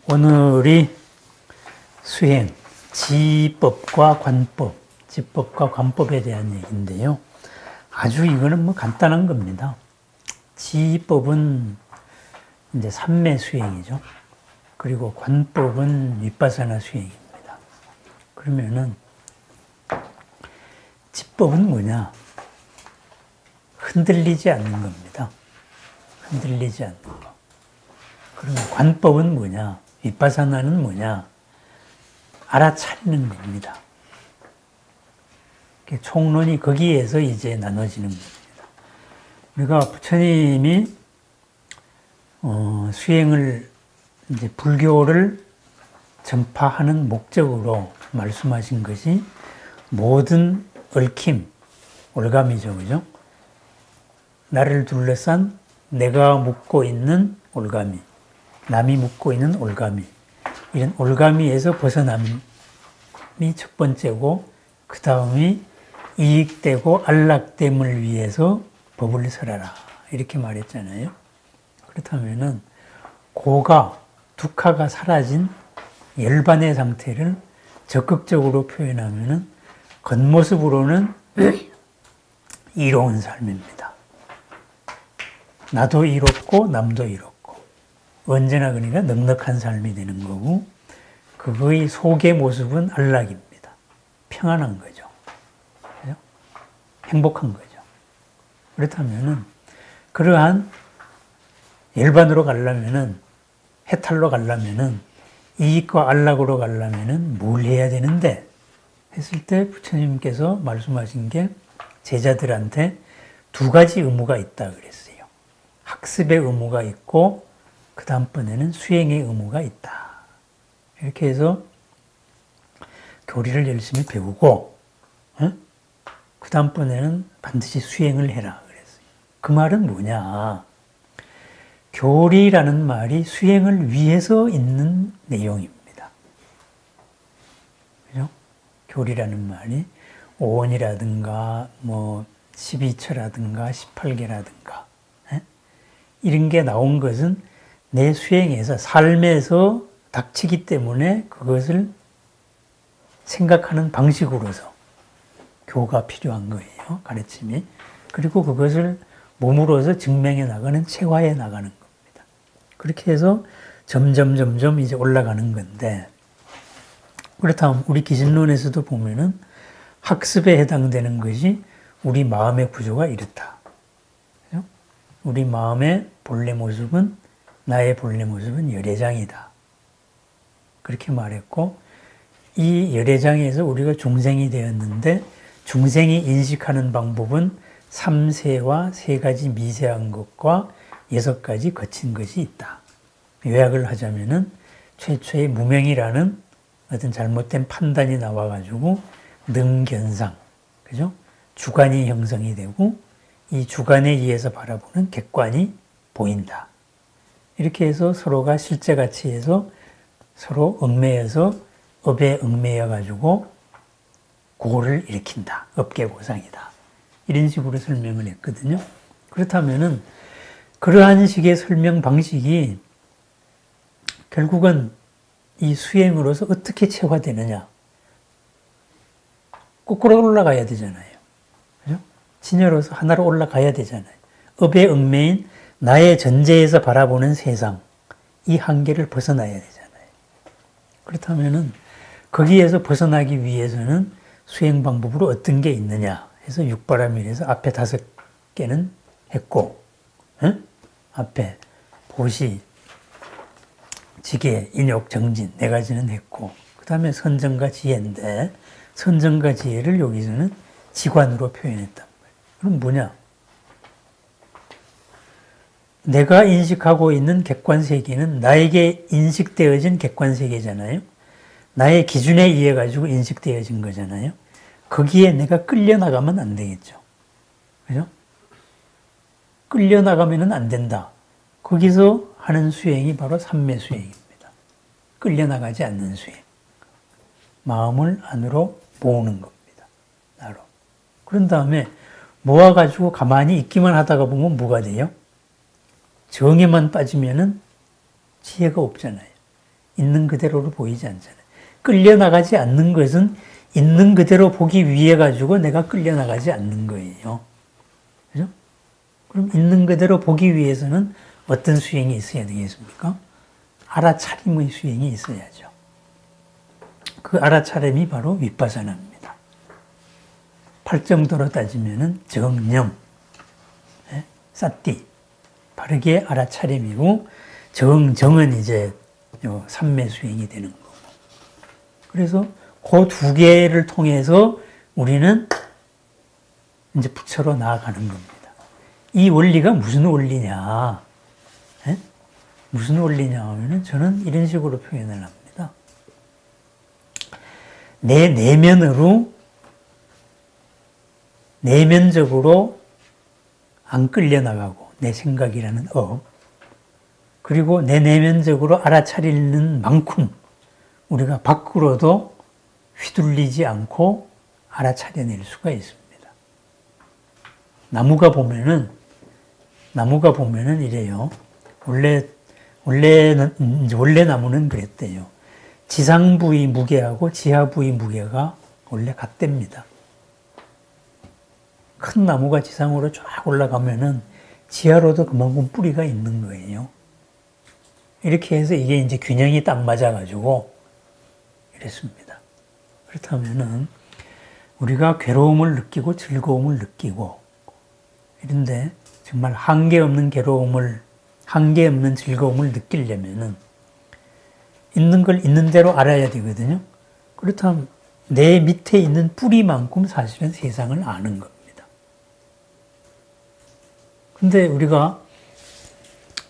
오늘이 수행, 지법과 관법, 지법과 관법에 대한 얘기인데요. 아주 이거는 간단한 겁니다. 지법은 이제 삼매 수행이죠. 그리고 관법은 윗바사나 수행입니다. 그러면은 지법은 뭐냐? 흔들리지 않는 겁니다. 흔들리지 않는 거. 그러면 관법은 뭐냐? 윗바사나는 뭐냐? 알아차리는 겁니다. 총론이 거기에서 이제 나눠지는 겁니다. 우리가 부처님이 수행을 이제 불교를 전파하는 목적으로 말씀하신 것이 모든 얽힘, 올감이죠, 그죠? 나를 둘러싼 내가 묻고 있는 올가미, 남이 묻고 있는 올가미, 이런 올가미에서 벗어남이 첫 번째고, 그 다음이 이익되고 안락됨을 위해서 법을 설하라, 이렇게 말했잖아요. 그렇다면은 고가, 두카가 사라진 열반의 상태를 적극적으로 표현하면은 겉모습으로는 이로운 삶입니다. 나도 이롭고 남도 이롭고 언제나 그러니까 넉넉한 삶이 되는 거고, 그거의 속의 모습은 안락입니다. 평안한 거죠. 그죠? 행복한 거죠. 그렇다면은 그러한 열반으로 가려면은, 해탈로 가려면은, 이익과 안락으로 가려면은 뭘 해야 되는데 했을 때 부처님께서 말씀하신 게 제자들한테 두 가지 의무가 있다 그랬어요. 학습의 의무가 있고 그 다음번에는 수행의 의무가 있다. 이렇게 해서 교리를 열심히 배우고 그 다음번에는 반드시 수행을 해라 그랬어요. 그 말은 뭐냐? 교리라는 말이 수행을 위해서 있는 내용입니다. 그죠? 교리라는 말이 오원이라든가 12처라든가 18개라든가 이런 게 나온 것은 내 수행에서, 삶에서 닥치기 때문에 그것을 생각하는 방식으로서 교가 필요한 거예요. 가르침이. 그리고 그것을 몸으로서 증명해 나가는, 체화해 나가는 겁니다. 그렇게 해서 점점 이제 올라가는 건데, 그렇다면 우리 기신론에서도 보면은 학습에 해당되는 것이 우리 마음의 구조가 이렇다. 우리 마음의 본래 모습은, 나의 본래 모습은 열애장이다. 그렇게 말했고, 이 열애장에서 우리가 중생이 되었는데, 중생이 인식하는 방법은 3세와 3가지 미세한 것과 6가지 거친 것이 있다. 요약을 하자면은 최초의 무명이라는 어떤 잘못된 판단이 나와가지고 능견상, 그죠? 주관이 형성이 되고 이 주관에 의해서 바라보는 객관이 보인다. 이렇게 해서 서로가 실제같이 해서 서로 얽매여서 업에 얽매여가지고 고를 일으킨다. 업계고상이다. 이런 식으로 설명을 했거든요. 그렇다면은 그러한 식의 설명 방식이 결국은 이 수행으로서 어떻게 체화되느냐? 거꾸로 올라가야 되잖아요. 그죠? 진여로서 하나로 올라가야 되잖아요. 업에 얽매인 나의 전제에서 바라보는 세상, 이 한계를 벗어나야 되잖아요. 그렇다면은 거기에서 벗어나기 위해서는 수행 방법으로 어떤 게 있느냐 해서 육바라밀에서 앞에 5개는 했고, 앞에 보시, 지계, 인욕, 정진 4가지는 했고, 그 다음에 선정과 지혜인데, 선정과 지혜를 여기서는 지관으로 표현했단 말이에요. 그럼 뭐냐? 내가 인식하고 있는 객관세계는 나에게 인식되어진 객관세계잖아요. 나의 기준에 의해 가지고 인식되어진 거잖아요. 거기에 내가 끌려나가면 안 되겠죠. 그죠? 끌려나가면 안 된다. 거기서 하는 수행이 바로 삼매 수행입니다. 끌려나가지 않는 수행. 마음을 안으로 모으는 겁니다. 나로. 그런 다음에 모아가지고 가만히 있기만 하다가 보면 뭐가 돼요? 정에만 빠지면은 지혜가 없잖아요. 있는 그대로로 보이지 않잖아요. 끌려나가지 않는 것은 있는 그대로 보기 위해 가지고 내가 끌려나가지 않는 거예요. 그죠? 그럼 있는 그대로 보기 위해서는 어떤 수행이 있어야 되겠습니까? 알아차림의 수행이 있어야죠. 그 알아차림이 바로 윗바사나입니다. 팔정도로 따지면은 정념, 사띠, 바르게 알아차림이고, 정은 이제 삼매 수행이 되는 거고. 그래서 그 두 개를 통해서 우리는 이제 부처로 나아가는 겁니다. 이 원리가 무슨 원리냐? 무슨 원리냐 하면은 저는 이런 식으로 표현을 합니다. 내 내면적으로 안 끌려나가고, 내 생각이라는 그리고 내 내면적으로 알아차리는 만큼 우리가 밖으로도 휘둘리지 않고 알아차려낼 수가 있습니다. 나무가 보면은 이래요. 원래 나무는 그랬대요. 지상부의 무게하고 지하부의 무게가 원래 같답니다. 큰 나무가 지상으로 쫙 올라가면은 지하로도 그만큼 뿌리가 있는 거예요. 이렇게 해서 이게 이제 균형이 딱 맞아가지고 이랬습니다. 그렇다면은 우리가 괴로움을 느끼고 즐거움을 느끼고 이런데 정말 한계 없는 즐거움을 느끼려면은 있는 걸 있는 대로 알아야 되거든요. 그렇다면 내 밑에 있는 뿌리만큼 사실은 세상을 아는 겁니다. 근데 우리가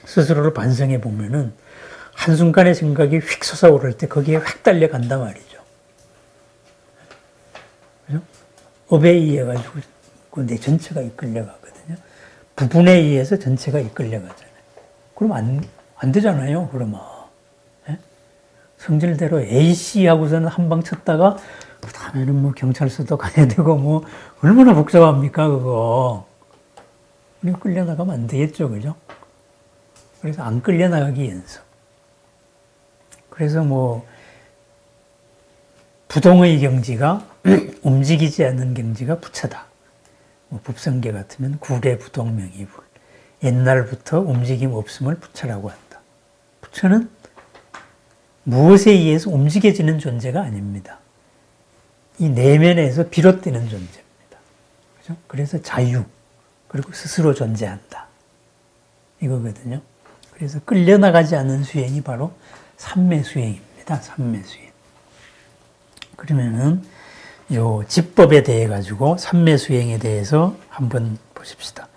스스로를 반성해 보면은 한순간의 생각이 휙 솟아오를 때 거기에 확 달려간단 말이죠. 그죠? 업에 의해 가지고 내 전체가 이끌려가거든요. 부분에 의해서 전체가 이끌려가잖아요. 그럼 안 되잖아요, 그러면. 예? 성질대로 A씨 하고서는 한 방 쳤다가, 그 다음에는 뭐 경찰서도 가야 되고, 뭐, 얼마나 복잡합니까, 그거. 우리가 끌려나가면 안 되겠죠, 그죠? 그래서 안 끌려나가기 연습. 그래서 뭐, 부동의 경지가, 움직이지 않는 경지가 부처다. 뭐 법성계 같으면 구례 부동명이불. 옛날부터 움직임 없음을 부처라고 한다. 부처는 무엇에 의해서 움직여지는 존재가 아닙니다. 이 내면에서 비롯되는 존재입니다. 그죠? 그래서 자유, 그리고 스스로 존재한다. 이거거든요. 그래서 끌려나가지 않는 수행이 바로 삼매 수행입니다. 삼매 수행. 그러면은 요 집법에 대해 가지고 삼매 수행에 대해서 한번 보십시다.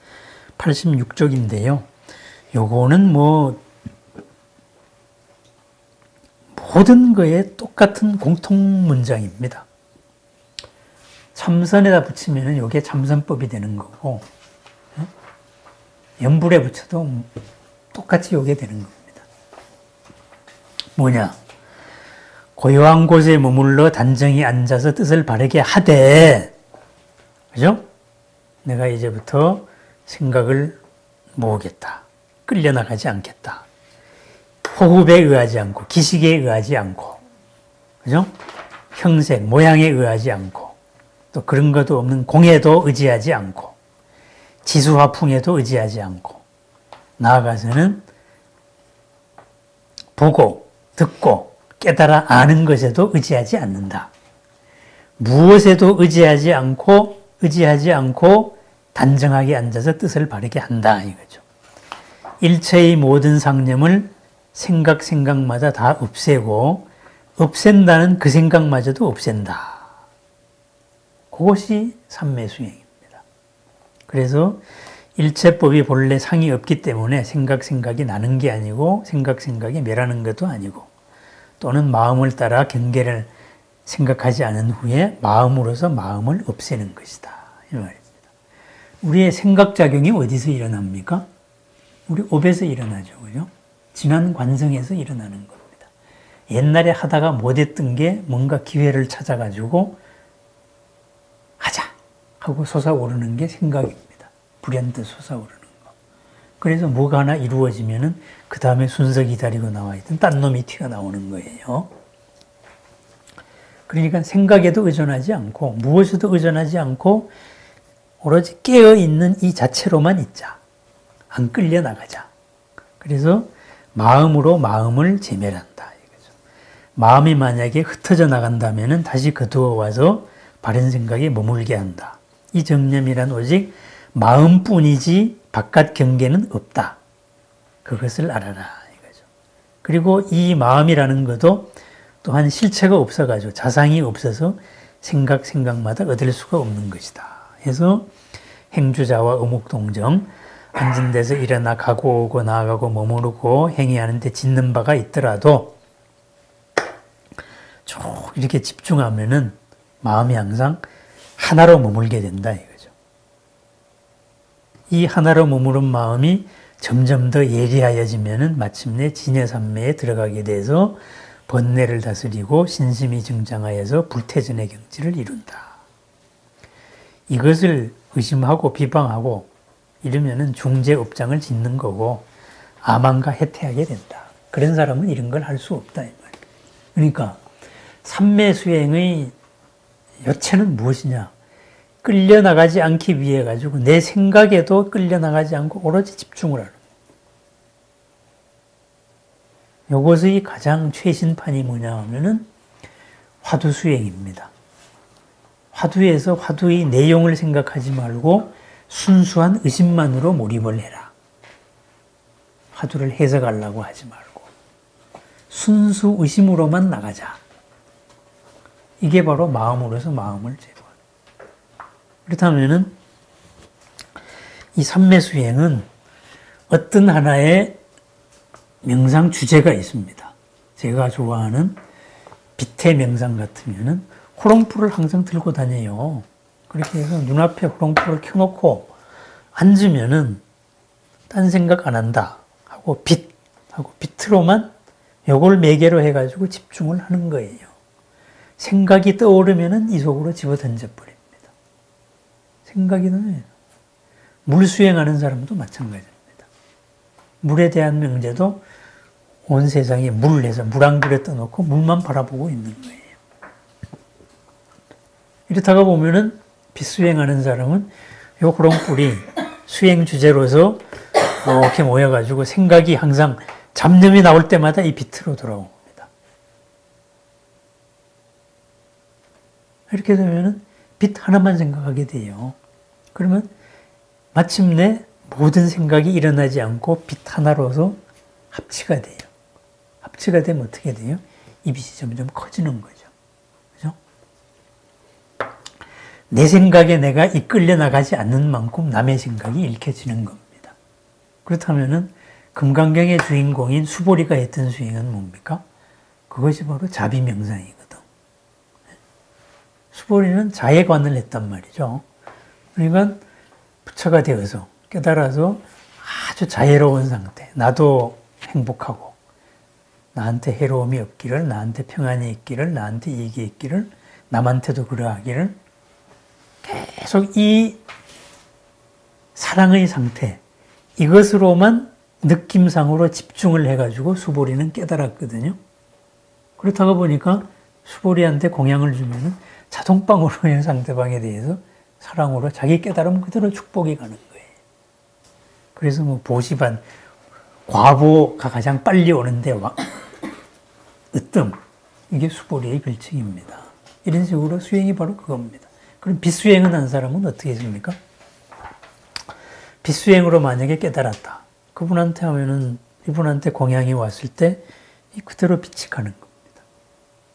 86쪽인데요. 요거는 뭐 모든 거에 똑같은 공통 문장입니다. 참선에다 붙이면 요게 참선법이 되는 거고, 연불에 붙여도 똑같이 요게 되는 겁니다. 뭐냐? 고요한 곳에 머물러 단정히 앉아서 뜻을 바르게 하되, 그죠? 내가 이제부터 생각을 모으겠다. 끌려나가지 않겠다. 호흡에 의하지 않고, 기식에 의하지 않고, 그죠? 형색, 모양에 의하지 않고, 또 그런 것도 없는 공에도 의지하지 않고, 지수화풍에도 의지하지 않고, 나아가서는 보고, 듣고, 깨달아 아는 것에도 의지하지 않는다. 무엇에도 의지하지 않고 단정하게 앉아서 뜻을 바르게 한다 이거죠. 일체의 모든 상념을 생각마다 다 없애고 없앤다는 그 생각마저도 없앤다. 그것이 삼매수행입니다. 그래서 일체법이 본래 상이 없기 때문에 생각이 나는 게 아니고 생각이 멸하는 것도 아니고 또는 마음을 따라 경계를 생각하지 않은 후에 마음으로서 마음을 없애는 것이다. 이 말입니다. 우리의 생각작용이 어디서 일어납니까? 우리 업에서 일어나죠. 그죠? 지난 관성에서 일어나는 겁니다. 옛날에 하다가 못했던 게 뭔가 기회를 찾아가지고 하자 하고 솟아오르는 게 생각입니다. 불현듯 솟아오르는 거. 그래서 뭐가 하나 이루어지면은 그 다음에 순서 기다리고 나와 있던 딴 놈이 튀어나오는 거예요. 그러니까 생각에도 의존하지 않고 무엇에도 의존하지 않고 오로지 깨어있는 이 자체로만 있자. 안 끌려나가자. 그래서 마음으로 마음을 제멸한다. 이거죠. 마음이 만약에 흩어져 나간다면 다시 거두어 와서 바른 생각에 머물게 한다. 이 정념이란 오직 마음뿐이지 바깥 경계는 없다. 그것을 알아라. 이거죠. 그리고 이 마음이라는 것도 또한 실체가 없어가지고 자상이 없어서 생각마다 얻을 수가 없는 것이다. 그래서 행주자와 어묵동정, 앉은 데서 일어나 가고 오고 나아가고 머무르고 행위하는데 짓는 바가 있더라도 쭉 이렇게 집중하면은 마음이 항상 하나로 머물게 된다 이거죠. 이 하나로 머무른 마음이 점점 더 예리하여지면은 마침내 진여산매에 들어가게 돼서 번뇌를 다스리고 신심이 증장하여서 불태전의 경지를 이룬다. 이것을 의심하고 비방하고 이러면은 중재업장을 짓는 거고 아망과 해태하게 된다. 그런 사람은 이런 걸 할 수 없다. 이 말이에요. 그러니까 삼매수행의 여체는 무엇이냐? 끌려나가지 않기 위해 가지고 내 생각에도 끌려나가지 않고 오로지 집중을 하는 거예요. 이것의 가장 최신판이 뭐냐 하면은 화두수행입니다. 화두에서 화두의 내용을 생각하지 말고 순수한 의심만으로 몰입을 해라. 화두를 해석하려고 하지 말고 순수 의심으로만 나가자. 이게 바로 마음으로서 마음을 제거하는 거예요. 그렇다면은 이 삼매수행은 어떤 하나의 명상 주제가 있습니다. 제가 좋아하는 빛의 명상 같으면은 호롱불을 항상 들고 다녀요. 그렇게 해서 눈앞에 호롱불을 켜놓고 앉으면은 딴 생각 안 한다 하고 빛하고 빛으로만 요걸 매개로 해가지고 집중을 하는 거예요. 생각이 떠오르면은 이 속으로 집어 던져버립니다. 생각이 나면 물 수행하는 사람도 마찬가지입니다. 물에 대한 명제도 온 세상에 물을 해서 물 한 그릇 떠놓고 물만 바라보고 있는 거예요. 이렇다가 보면은 빛 수행하는 사람은 요 호롱불이 수행 주제로서 이렇게 모여가지고 생각이 항상 잡념이 나올 때마다 이 빛으로 돌아옵니다. 이렇게 되면은 빛 하나만 생각하게 돼요. 그러면 마침내 모든 생각이 일어나지 않고 빛 하나로서 합치가 돼요. 합치가 되면 어떻게 돼요? 이 빛이 점점 커지는 거죠. 그죠? 내 생각에 내가 이끌려 나가지 않는 만큼 남의 생각이 읽혀지는 겁니다. 그렇다면은 금강경의 주인공인 수보리가 했던 수행은 뭡니까? 그것이 바로 자비명상이거든. 수보리는 자해관을 했단 말이죠. 그러니까 부처가 되어서 깨달아서 아주 자애로운 상태, 나도 행복하고 나한테 해로움이 없기를, 나한테 평안이 있기를, 나한테 이익이 있기를, 남한테도 그러하기를 계속 이 사랑의 상태, 이것으로만 느낌상으로 집중을 해가지고 수보리는 깨달았거든요. 그렇다가 보니까 수보리한테 공양을 주면은 자동방으로 그냥 상대방에 대해서 사랑으로 자기 깨달음 그대로 축복이 가는 거예요. 그래서 뭐 보시반, 과보가 가장 빨리 오는데 으뜸, 이게 수보리의 별칭입니다. 이런 식으로 수행이 바로 그겁니다. 그럼 빛수행을 한 사람은 어떻게 했습니까? 빛수행으로 만약에 깨달았다. 그분한테 하면은 이분한테 공양이 왔을 때 그대로 빛이 가는 겁니다.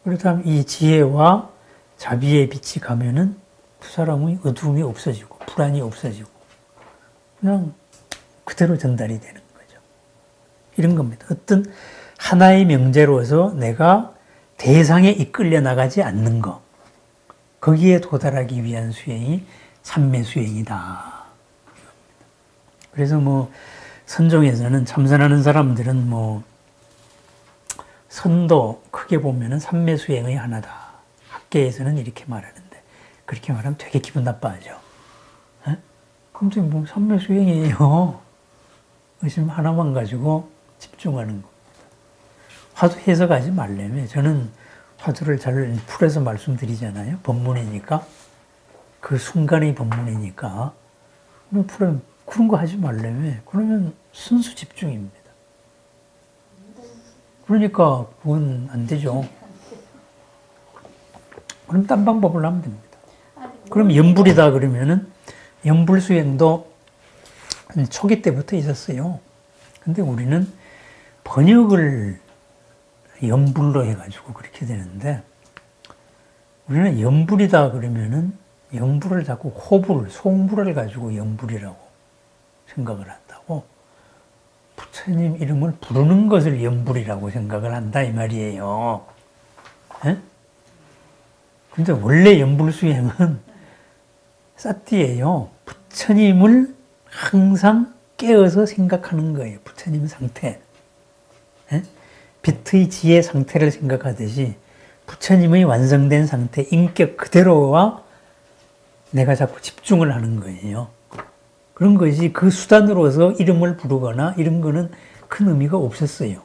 그렇다면 이 지혜와 자비의 빛이 가면은 그 사람의 어두움이 없어지고 불안이 없어지고 그냥 그대로 전달이 되는 거죠. 이런 겁니다. 어떤 하나의 명제로서 내가 대상에 이끌려 나가지 않는 것, 거기에 도달하기 위한 수행이 삼매수행이다. 그래서 뭐 선종에서는 참선하는 사람들은 뭐 선도 크게 보면은 삼매수행의 하나다. 학계에서는 이렇게 말하는데 그렇게 말하면 되게 기분 나빠하죠. 근데 뭐 삼매수행이에요. 의심 하나만 가지고 집중하는 겁니다. 화두 해석하지 말려면 저는 화두를 잘 풀어서 말씀드리잖아요. 법문이니까. 그 순간의 법문이니까. 그런 거 하지 말려면 그러면 순수 집중입니다. 그러니까 그건 안 되죠. 그럼 딴 방법을 하면 됩니다. 그럼 연불이다 그러면은 연불 수행도 초기 때부터 있었어요. 근데 우리는 번역을 연불로 해가지고 그렇게 되는데 우리는 연불이다 그러면은 연불을 자꾸 호불, 송불을 가지고 연불이라고 생각을 한다고 부처님 이름을 부르는 것을 연불이라고 생각을 한다 이 말이에요. 예? 근데 원래 연불수행은 사띠예요. 부처님을 항상 깨어서 생각하는 거예요. 부처님 상태. 예? 빛의 지혜 상태를 생각하듯이 부처님의 완성된 상태, 인격 그대로와 내가 자꾸 집중을 하는 거예요. 그런 것이 그 수단으로서 이름을 부르거나 이런 거는 큰 의미가 없었어요.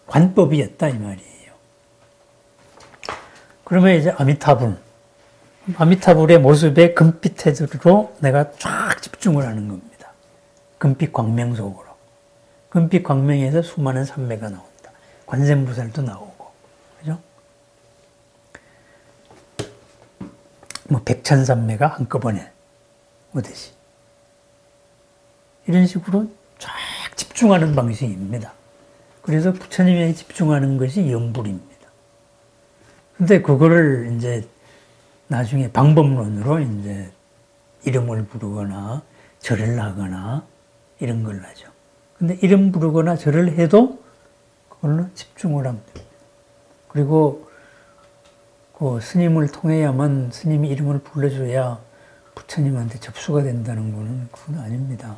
관법이었다 이 말이에요. 그러면 이제 아미타불의 모습에 금빛 테두리로 내가 쫙 집중을 하는 겁니다. 금빛 광명 속으로. 금빛 광명에서 수많은 산매가 나온다. 관세음보살도 나오고, 그죠? 뭐 백천산매가 한꺼번에 오듯이. 이런 식으로 쫙 집중하는 방식입니다. 그래서 부처님에 집중하는 것이 연불입니다. 근데 그거를 이제 나중에 방법론으로 이제 이름을 부르거나 절을 하거나 이런 걸 하죠. 근데 이름 부르거나 절을 해도 그걸로 집중을 하면 됩니다. 그리고 그 스님을 통해야만 스님이 이름을 불러줘야 부처님한테 접수가 된다는 거는 그건 아닙니다.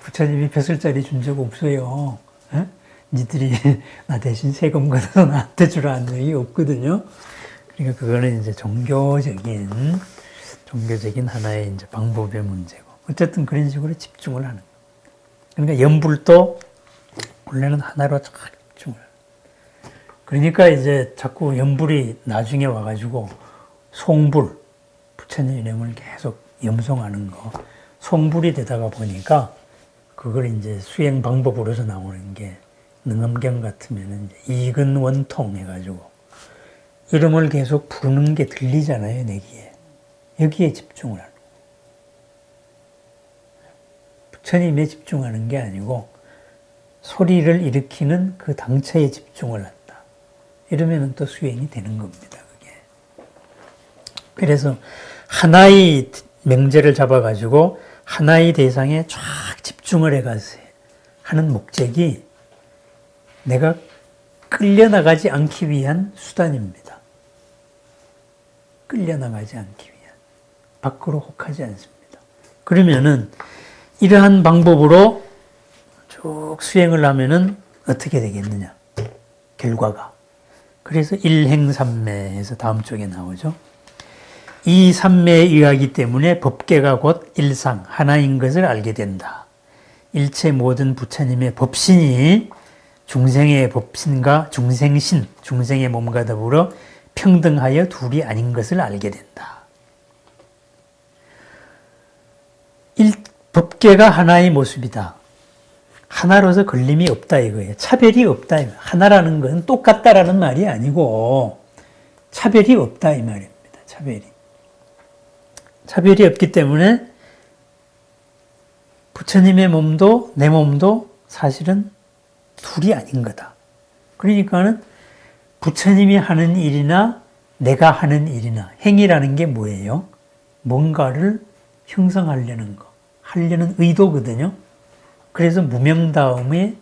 부처님이 벼슬자리 준 적 없어요. 에? 니들이 나 대신 세금 걷어서 나한테 주라는 적이 없거든요. 그러니까 그거는 이제 종교적인 하나의 이제 방법의 문제고. 어쨌든 그런 식으로 집중을 하는 거예요. 그러니까 연불도 원래는 하나로 쫙 집중을 해요. 그러니까 이제 자꾸 연불이 나중에 와가지고 송불, 부처님 이름을 계속 염송하는 거, 송불이 되다가 보니까 그걸 이제 수행 방법으로서 나오는 게 능엄경 같으면 이근원통 해가지고 이름을 계속 부르는 게 들리잖아요, 내 귀에. 여기에 집중을 하는 거예요. 부처님에 집중하는 게 아니고 소리를 일으키는 그 당처에 집중을 한다. 이러면 또 수행이 되는 겁니다, 그게. 그래서 하나의 명제를 잡아가지고 하나의 대상에 쫙 집중을 해가서 하는 목적이 내가 끌려나가지 않기 위한 수단입니다. 끌려나가지 않기 위한. 밖으로 혹하지 않습니다. 그러면은 이러한 방법으로 쭉 수행을 하면은 어떻게 되겠느냐. 결과가. 그래서 일행삼매에서 다음 쪽에 나오죠. 이 삼매에 의하기 때문에 법계가 곧 일상, 하나인 것을 알게 된다. 일체 모든 부처님의 법신이 중생의 법신과 중생신, 중생의 몸과 더불어 평등하여 둘이 아닌 것을 알게 된다. 법계가 하나의 모습이다. 하나로서 걸림이 없다 이거예요. 차별이 없다. 하나라는 것은 똑같다라는 말이 아니고 차별이 없다 이 말입니다. 차별이 없기 때문에 부처님의 몸도 내 몸도 사실은 둘이 아닌 거다. 그러니까는 부처님이 하는 일이나 내가 하는 일이나 행위라는 게 뭐예요? 뭔가를 형성하려는 거, 하려는 의도거든요. 그래서 무명 다음에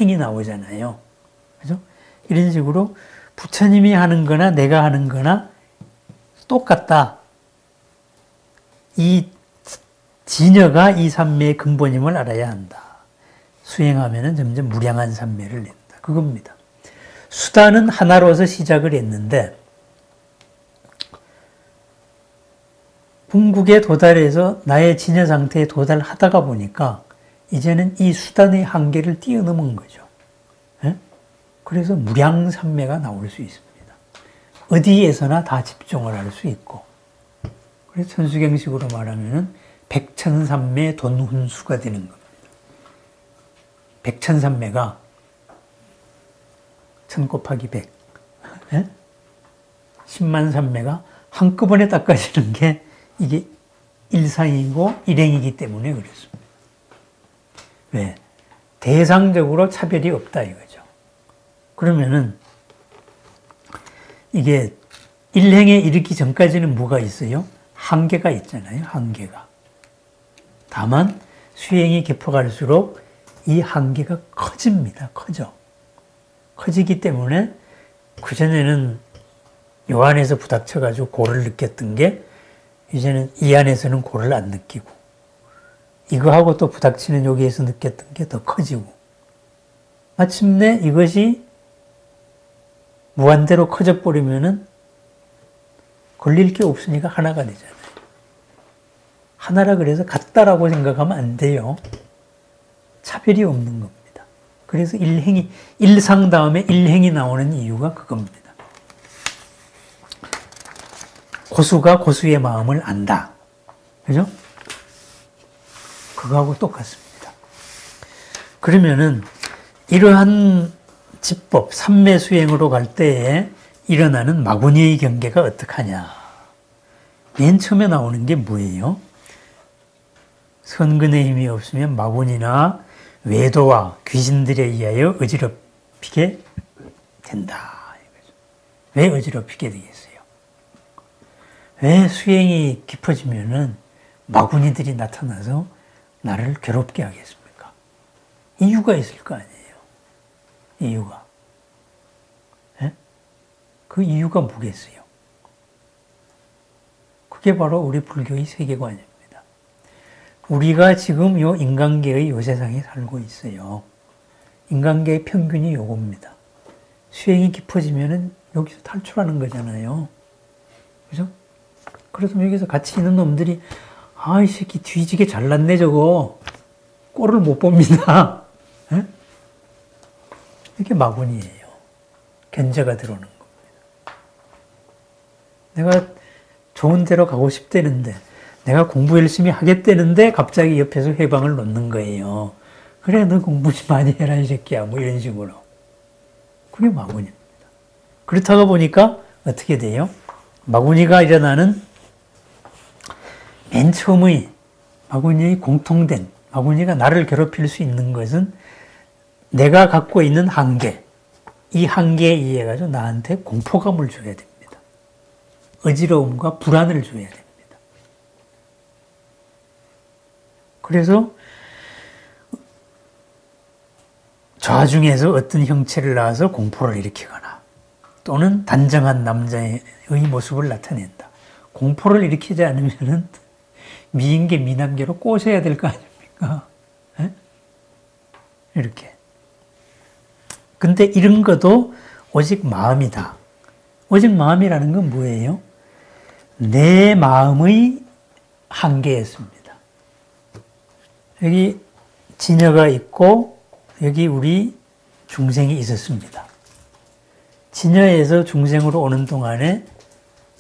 행이 나오잖아요. 그죠? 이런 식으로 부처님이 하는 거나 내가 하는 거나 똑같다. 이 진여가 이 삼매의 근본임을 알아야 한다. 수행하면은 점점 무량한 삼매를 낸다. 그겁니다. 수단은 하나로서 시작을 했는데 궁극에 도달해서 나의 진여 상태에 도달하다가 보니까 이제는 이 수단의 한계를 뛰어넘은 거죠. 예? 그래서 무량산매가 나올 수 있습니다. 어디에서나 다 집중을 할 수 있고, 그래서 천수경식으로 말하면은 백천산매 돈훈수가 되는 겁니다. 백천산매가 1000 곱하기 100, 예? 10만 산매가 한꺼번에 닦아지는 게 이게 일상이고 일행이기 때문에 그렇습니다. 왜? 대상적으로 차별이 없다 이거죠. 그러면은 이게 일행에 이르기 전까지는 뭐가 있어요? 한계가 있잖아요. 한계가. 다만 수행이 깊어갈수록 이 한계가 커집니다. 커지기 때문에 그전에는 요 안에서 부닥쳐가지고 고를 느꼈던 게 이제는 이 안에서는 고를 안 느끼고, 이거하고 또 부닥치는 여기에서 느꼈던 게 더 커지고, 마침내 이것이 무한대로 커져버리면은 걸릴 게 없으니까 하나가 되잖아요. 하나라 그래서 같다라고 생각하면 안 돼요. 차별이 없는 겁니다. 그래서 일상 다음에 일행이 나오는 이유가 그겁니다. 고수가 고수의 마음을 안다. 그죠? 그거하고 똑같습니다. 그러면은 이러한 지법, 삼매수행으로 갈 때에 일어나는 마구니의 경계가 어떡하냐. 맨 처음에 나오는 게 뭐예요? 선근의 힘이 없으면 마구니나 외도와 귀신들에 의하여 어지럽히게 된다. 왜 어지럽히게 되겠어요? 왜 수행이 깊어지면은 마구니들이 나타나서 나를 괴롭게 하겠습니까? 이유가 있을 거 아니에요. 이유가. 예? 그 이유가 뭐겠어요? 그게 바로 우리 불교의 세계관입니다. 우리가 지금 요 인간계의 요 세상에 살고 있어요. 인간계의 평균이 요겁니다. 수행이 깊어지면은 여기서 탈출하는 거잖아요. 그죠? 그래서 여기서 같이 있는 놈들이 아, 이 새끼 뒤지게 잘났네 저거. 꼴을 못 봅니다. 에? 이게 마군이에요. 견제가 들어오는 겁니다. 내가 좋은 데로 가고 싶다는데, 내가 공부 열심히 하겠다는데 갑자기 옆에서 회방을 놓는 거예요. 그래, 너 공부 좀 많이 해라 이 새끼야. 뭐 이런 식으로. 그게 마군입니다. 그렇다고 보니까 어떻게 돼요? 마구니가 일어나는 맨 처음의 마구니의 공통된, 마구니가 나를 괴롭힐 수 있는 것은 내가 갖고 있는 한계, 이 한계에 의해 가지고 나한테 공포감을 줘야 됩니다. 어지러움과 불안을 줘야 됩니다. 그래서 좌중에서 어떤 형체를 낳아서 공포를 일으키거나, 또는 단정한 남자의 모습을 나타낸다. 공포를 일으키지 않으면은 미인계 미남계로 꼬셔야 될 거 아닙니까? 에? 이렇게. 근데 이런 것도 오직 마음이다. 오직 마음이라는 건 뭐예요? 내 마음의 한계였습니다. 여기 진여가 있고 여기 우리 중생이 있었습니다. 진여에서 중생으로 오는 동안에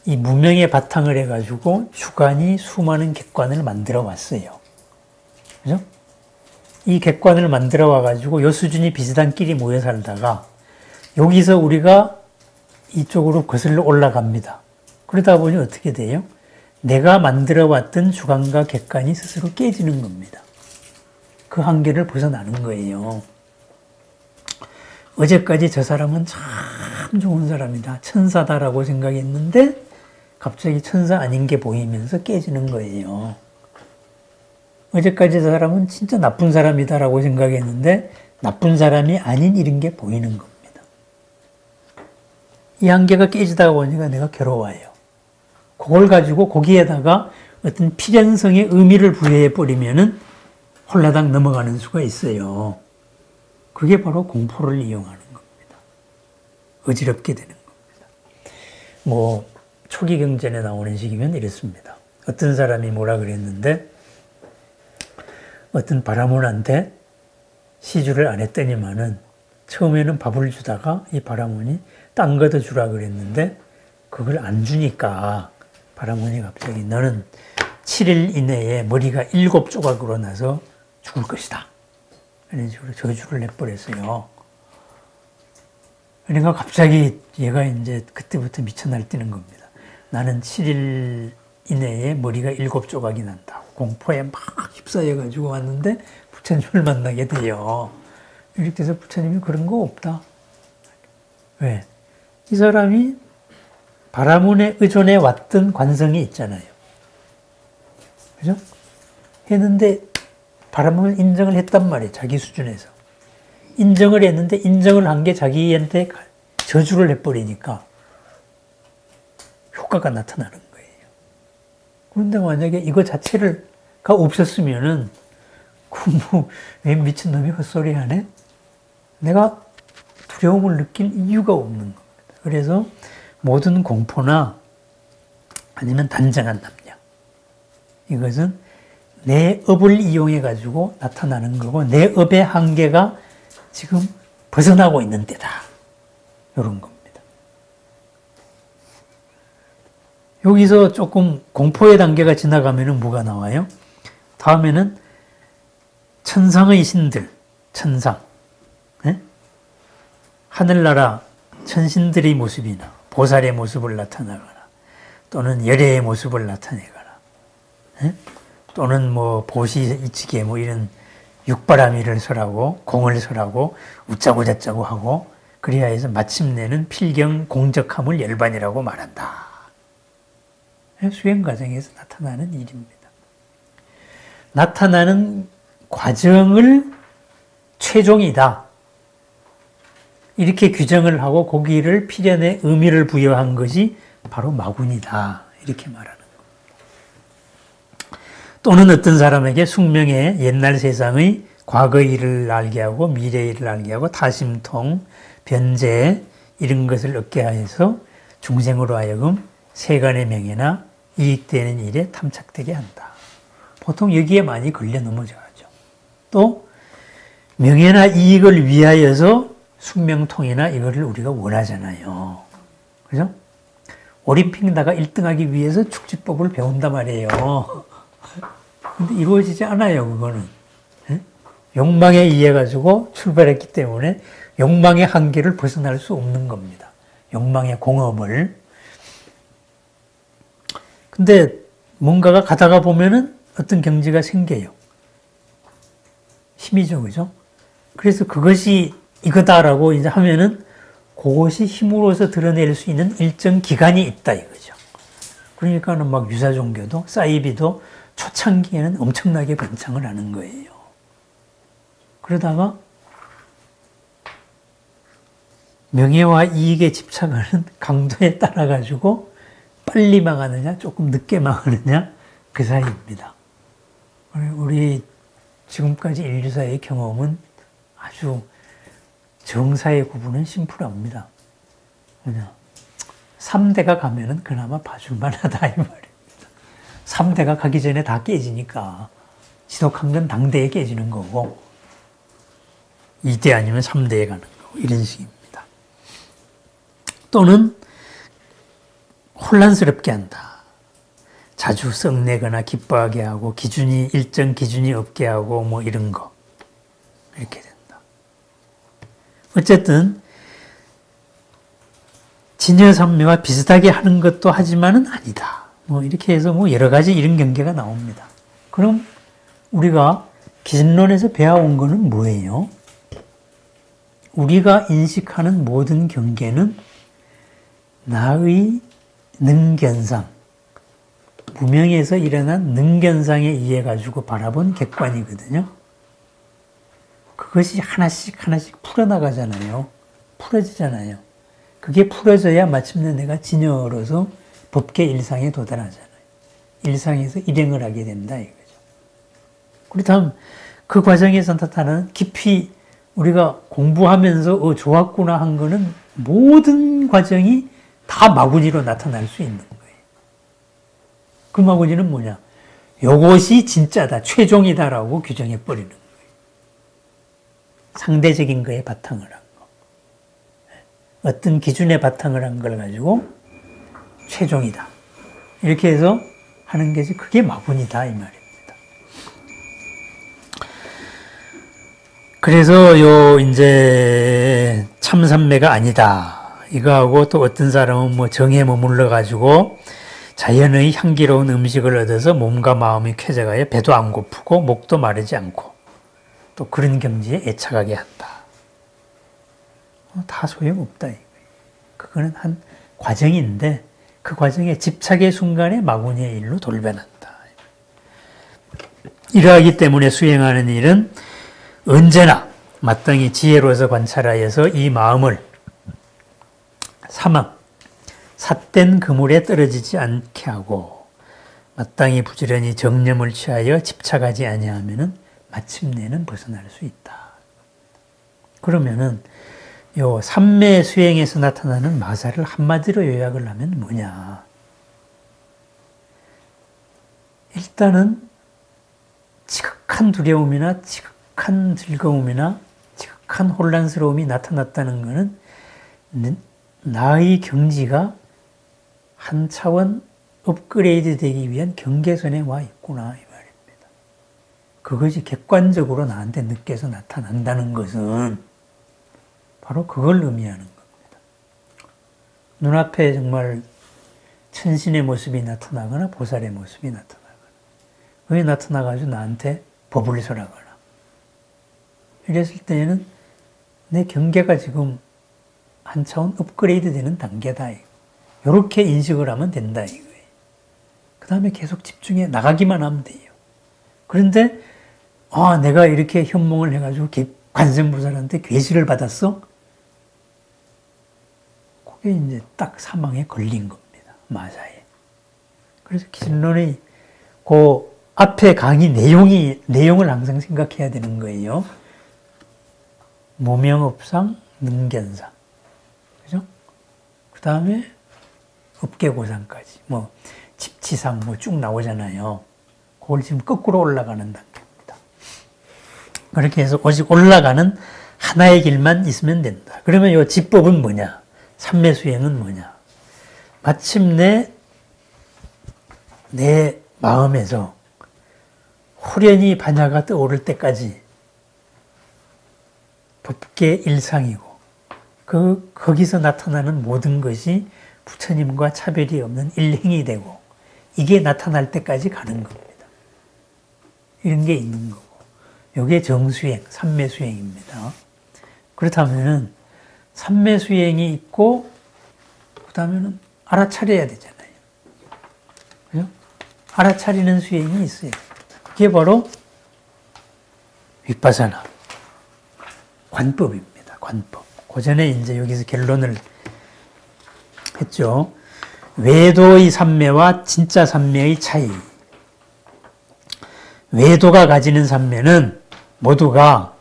이 무명의 바탕을 해가지고 주관이 수많은 객관을 만들어 왔어요. 그죠? 이 객관을 만들어 와가지고 요 수준이 비슷한 끼리 모여 살다가 여기서 우리가 이쪽으로 거슬러 올라갑니다. 그러다 보니 어떻게 돼요? 내가 만들어 왔던 주관과 객관이 스스로 깨지는 겁니다. 그 한계를 벗어나는 거예요. 어제까지 저 사람은 참 좋은 사람이다, 천사다라고 생각했는데 갑자기 천사 아닌 게 보이면서 깨지는 거예요. 어제까지 저 사람은 진짜 나쁜 사람이다라고 생각했는데 나쁜 사람이 아닌 이런 게 보이는 겁니다. 이 한계가 깨지다 보니까 내가 괴로워요. 그걸 가지고 거기에다가 어떤 필연성의 의미를 부여해 버리면은 홀라당 넘어가는 수가 있어요. 그게 바로 공포를 이용하는 겁니다. 어지럽게 되는 겁니다. 뭐 초기 경전에 나오는 식이면 이렇습니다. 어떤 사람이 뭐라 그랬는데, 어떤 바라문한테 시주를 안 했더니만은 처음에는 밥을 주다가 이 바라문이 딴 거도 주라 그랬는데 그걸 안 주니까 바라문이 갑자기 너는 7일 이내에 머리가 7조각으로 나서 죽을 것이다. 이런 식으로 저주를 내버렸어요. 그러니까 갑자기 얘가 이제 그때부터 미쳐 날뛰는 겁니다. 나는 7일 이내에 머리가 7조각이 난다. 공포에 막 휩싸여가지고 왔는데 부처님을 만나게 돼요. 이렇게 돼서 부처님이 그런 거 없다. 왜? 이 사람이 바라문에 의존해 왔던 관성이 있잖아요. 그죠? 했는데 바라문을 인정을 했단 말이에요. 자기 수준에서. 인정을 했는데 인정을 한 게 자기한테 저주를 해버리니까 효과가 나타나는 거예요. 그런데 만약에 이거 자체가 없었으면은 왜 미친놈이 헛소리 하네? 내가 두려움을 느낄 이유가 없는 겁니다. 그래서 모든 공포나 아니면 단정한 남녀, 이것은 내 업을 이용해 가지고 나타나는 거고 내 업의 한계가 지금 벗어나고 있는 때다. 이런 겁니다. 여기서 조금 공포의 단계가 지나가면 뭐가 나와요? 다음에는 천상의 신들, 천상, 네? 하늘나라 천신들의 모습이나 보살의 모습을 나타내거나 또는 열애의 모습을 나타내거나 네? 또는 뭐 보시 이치계 뭐 이런 육바라밀을 설하고 공을 설하고 웃자고 잤자고 하고 그래야 해서 마침내는 필경 공적함을 열반이라고 말한다. 수행 과정에서 나타나는 일입니다. 나타나는 과정을 최종이다. 이렇게 규정을 하고 거기를 필연의 의미를 부여한 것이 바로 마군이다. 이렇게 말하는 겁니다. 또는 어떤 사람에게 숙명의 옛날 세상의 과거의 일을 알게 하고 미래의 일을 알게 하고 타심통, 변제 이런 것을 얻게 하여서 중생으로 하여금 세간의 명예나 이익되는 일에 탐착되게 한다. 보통 여기에 많이 걸려 넘어져가죠. 또 명예나 이익을 위하여서 숙명통이나 이거를 우리가 원하잖아요. 그죠? 올림픽 나가 1등하기 위해서 축지법을 배운단 말이에요. 근데 이루어지지 않아요, 그거는. 예? 욕망에 의해 가지고 출발했기 때문에 욕망의 한계를 벗어날 수 없는 겁니다. 욕망의 공업을. 근데 뭔가가 가다가 보면은 어떤 경지가 생겨요. 힘이죠, 그죠? 그래서 그것이 이거다라고 이제 하면은 그것이 힘으로서 드러낼 수 있는 일정 기간이 있다 이거죠. 그러니까는 막 유사종교도 사이비도 초창기에는 엄청나게 번창을 하는 거예요. 그러다가 명예와 이익에 집착하는 강도에 따라 가지고 빨리 망하느냐 조금 늦게 망하느냐 그 사이입니다. 우리 지금까지 인류사의 경험은 아주 정사의 구분은 심플합니다. 그냥 3대가 가면은 그나마 봐줄만 하다 이 말입니다. 3대가 가기 전에 다 깨지니까 지독한 건 당대에 깨지는 거고 2대 아니면 3대에 가는 거고 이런 식입니다. 또는 혼란스럽게 한다. 자주 썩내거나 기뻐하게 하고 일정 기준이 없게 하고 뭐 이런 거 이렇게 된다. 어쨌든 진여삼매와 비슷하게 하는 것도 하지만은 아니다. 뭐 이렇게 해서 뭐 여러 가지 이런 경계가 나옵니다. 그럼 우리가 기신론에서 배워온 거는 뭐예요? 우리가 인식하는 모든 경계는 나의 능견상, 무명에서 일어난 능견상에 의해 가지고 바라본 객관이거든요. 그것이 하나씩 풀어나가잖아요. 풀어지잖아요. 그게 풀어져야 마침내 내가 진여로서 법계 일상에 도달하잖아요. 일상에서 일행을 하게 된다 이거죠. 그렇다면 그 과정에서 나타나는 깊이 우리가 공부하면서 좋았구나 한 거는 모든 과정이 다 마구니로 나타날 수 있는 거예요. 그 마구니는 뭐냐? 요것이 진짜다, 최종이다라고 규정해 버리는 거예요. 상대적인 거에 바탕을 한 거. 어떤 기준에 바탕을 한 걸 가지고 최종이다. 이렇게 해서 하는 것이 그게 마분이다 이 말입니다. 그래서 요 이제 참삼매가 아니다. 이거하고 또 어떤 사람은 뭐 정에 머물러 가지고 자연의 향기로운 음식을 얻어서 몸과 마음이 쾌적하여 배도 안 고프고 목도 마르지 않고 또 그런 경지에 애착하게 한다. 다 소용없다. 그거는 한 과정인데 그 과정의 집착의 순간에 마구니의 일로 돌변한다. 이러하기 때문에 수행하는 일은 언제나 마땅히 지혜로서 관찰하여서 이 마음을 사망, 삿된 그물에 떨어지지 않게 하고 마땅히 부지런히 정념을 취하여 집착하지 아니하면은 마침내는 벗어날 수 있다. 그러면은 요 삼매 수행에서 나타나는 마사를 한마디로 요약을 하면 뭐냐? 일단은 지극한 두려움이나 지극한 즐거움이나 지극한 혼란스러움이 나타났다는 것은 나의 경지가 한 차원 업그레이드 되기 위한 경계선에 와 있구나 이 말입니다. 그것이 객관적으로 나한테 느껴서 나타난다는 것은 바로 그걸 의미하는 겁니다. 눈앞에 정말 천신의 모습이 나타나거나 보살의 모습이 나타나거나 그게 나타나가지고 나한테 법을 설하거나 이랬을 때에는 내 경계가 지금 한 차원 업그레이드 되는 단계다. 이렇게 인식을 하면 된다 이거예요. 그 다음에 계속 집중해 나가기만 하면 돼요. 그런데 내가 이렇게 현몽을 해가지고 관세음보살한테 계시를 받았어? 그게 이제 딱 사망에 걸린 겁니다. 마사에. 그래서 기신론의 그 앞에 강의 내용을 항상 생각해야 되는 거예요. 무명업상, 능견상. 그죠? 그 다음에 업계고상까지. 뭐, 집치상 뭐 쭉 나오잖아요. 그걸 지금 거꾸로 올라가는 단계입니다. 그렇게 해서 오직 올라가는 하나의 길만 있으면 된다. 그러면 이 지법은 뭐냐? 삼매수행은 뭐냐? 마침내 내 마음에서 후련히 반야가 떠오를 때까지 법계 일상이고 거기서 나타나는 모든 것이 부처님과 차별이 없는 일행이 되고 이게 나타날 때까지 가는 겁니다. 이런 게 있는 거고 이게 정수행, 삼매수행입니다. 그렇다면은 삼매수행이 있고 그다음에는 알아차려야 되잖아요. 그죠? 알아차리는 수행이 있어요. 그게 바로 윗바사나 관법입니다. 관법. 그 전에 이제 여기서 결론을 했죠. 외도의 삼매와 진짜 삼매의 차이. 외도가 가지는 삼매는 모두가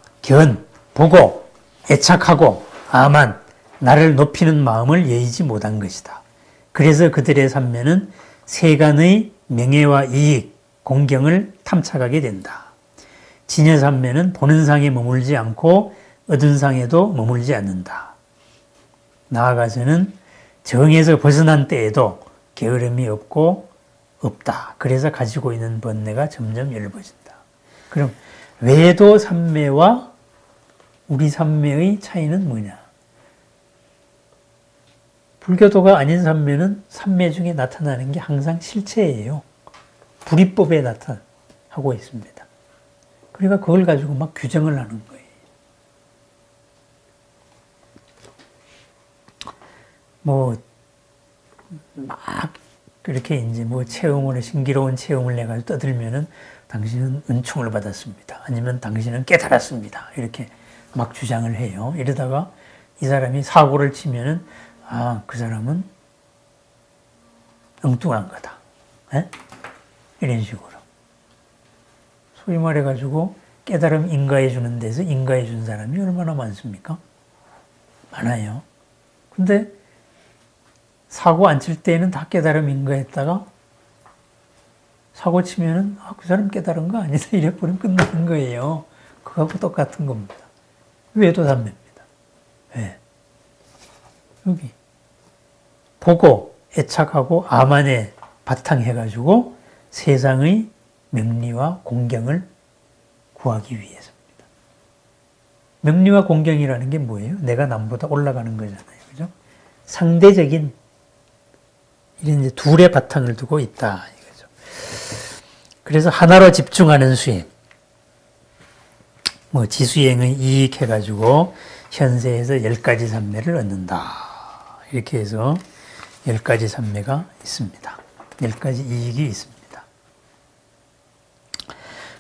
보고, 애착하고, 아만, 나를 높이는 마음을 여의지 못한 것이다. 그래서 그들의 삼매는 세간의 명예와 이익, 공경을 탐착하게 된다. 진여 삼매는 보는 상에 머물지 않고 얻은 상에도 머물지 않는다. 나아가서는 정에서 벗어난 때에도 게으름이 없다. 그래서 가지고 있는 번뇌가 점점 엷어진다. 그럼 외도 삼매와 우리 삼매의 차이는 뭐냐? 불교도가 아닌 삼매는 삼매 중에 나타나는 게 항상 실체예요. 불이법에 나타나고 있습니다. 그러니까 그걸 가지고 막 규정을 하는 거예요. 막 그렇게 이제 체험을 신기로운 체험을 해가지고 떠들면은 당신은 은총을 받았습니다. 아니면 당신은 깨달았습니다. 이렇게 막 주장을 해요. 이러다가 이 사람이 사고를 치면은 그 사람은 엉뚱한 거다. 에? 이런 식으로. 소위 말해가지고 깨달음 인가해 주는 데서 인가해 준 사람이 얼마나 많습니까? 많아요. 근데 사고 안 칠 때에는 다 깨달음 인가했다가 사고 치면은 그 사람 깨달은 거 아니다 이래 버리면 끝나는 거예요. 그거하고 똑같은 겁니다. 외도 삼매입니다. 네. 여기 보고 애착하고 암안에 바탕해가지고 세상의 명리와 공경을 구하기 위해서입니다. 명리와 공경이라는 게 뭐예요? 내가 남보다 올라가는 거잖아요. 그죠? 상대적인 이런 이제 둘의 바탕을 두고 있다. 이거죠. 그래서 하나로 집중하는 수행. 지수행의 이익 해가지고 현세에서 10가지 삼매를 얻는다. 이렇게 해서 10가지 삼매가 있습니다. 10가지 이익이 있습니다.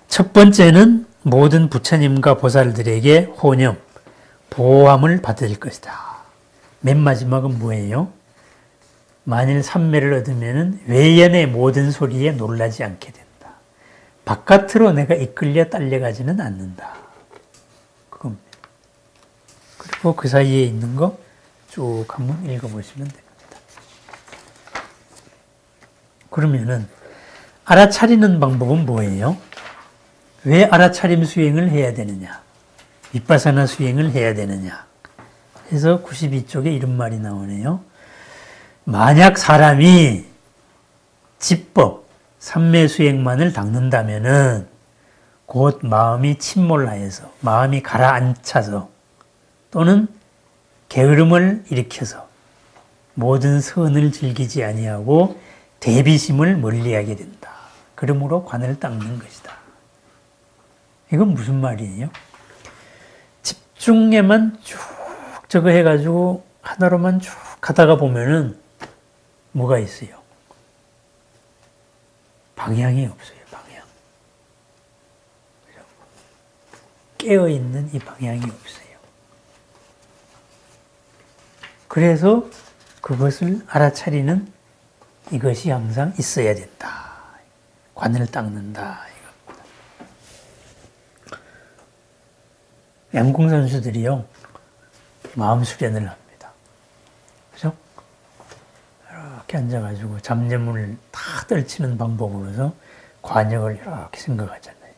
첫 번째는 모든 부처님과 보살들에게 호념, 보호함을 받을 것이다. 맨 마지막은 뭐예요? 만일 삼매를 얻으면 외연의 모든 소리에 놀라지 않게 된다. 바깥으로 내가 이끌려 딸려가지는 않는다. 그겁니다. 그리고 그 사이에 있는 거 쭉 한번 읽어보시면 됩니다. 그러면은 알아차리는 방법은 뭐예요? 왜 알아차림 수행을 해야 되느냐? 윗바사나 수행을 해야 되느냐? 그래서 92쪽에 이런 말이 나오네요. 만약 사람이 지법, 삼매 수행만을 닦는다면은 곧 마음이 침몰하여서, 마음이 가라앉혀서 또는 게으름을 일으켜서 모든 선을 즐기지 아니하고 대비심을 멀리하게 된다. 그러므로 관을 닦는 것이다. 이건 무슨 말이에요? 집중에만 쭉 저거 해가지고 하나로만 쭉 가다가 보면은 뭐가 있어요? 방향이 없어요. 방향. 깨어있는 이 방향이 없어요. 그래서 그것을 알아차리는 이것이 항상 있어야 된다. 관을 닦는다. 양궁 선수들이요, 마음 수련을 합니다. 그죠? 이렇게 앉아가지고 잡념을 다 떨치는 방법으로서 관역을 이렇게 생각하잖아요.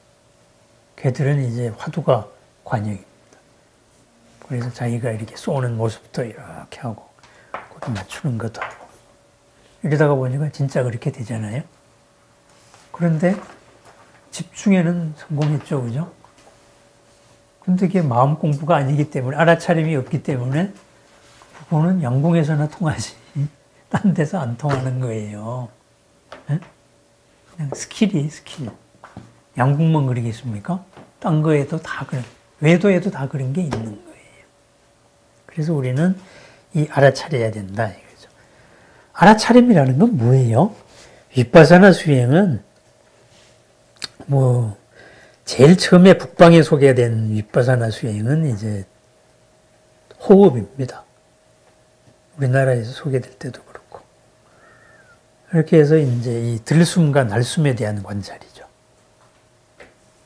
걔들은 이제 화두가 관역입니다. 그래서 자기가 이렇게 쏘는 모습도 이렇게 하고, 거기 맞추는 것도 하고. 이러다가 보니까 진짜 그렇게 되잖아요. 그런데 집중에는 성공했죠, 그죠? 근데 그게 마음 공부가 아니기 때문에, 알아차림이 없기 때문에, 그거는 양궁에서나 통하지, 딴 데서 안 통하는 거예요. 네? 그냥 스킬이 스킬. 양궁만 그러겠습니까? 딴 거에도 다 그런, 외도에도 다 그런 게 있는 거예요. 그래서 우리는 이 알아차려야 된다, 이거죠. 알아차림이라는 건 뭐예요? 윗바사나 수행은, 제일 처음에 북방에 소개된 윗바사나 수행은 이제 호흡입니다. 우리나라에서 소개될 때도 그렇고. 이렇게 해서 이제 이 들숨과 날숨에 대한 관찰이죠.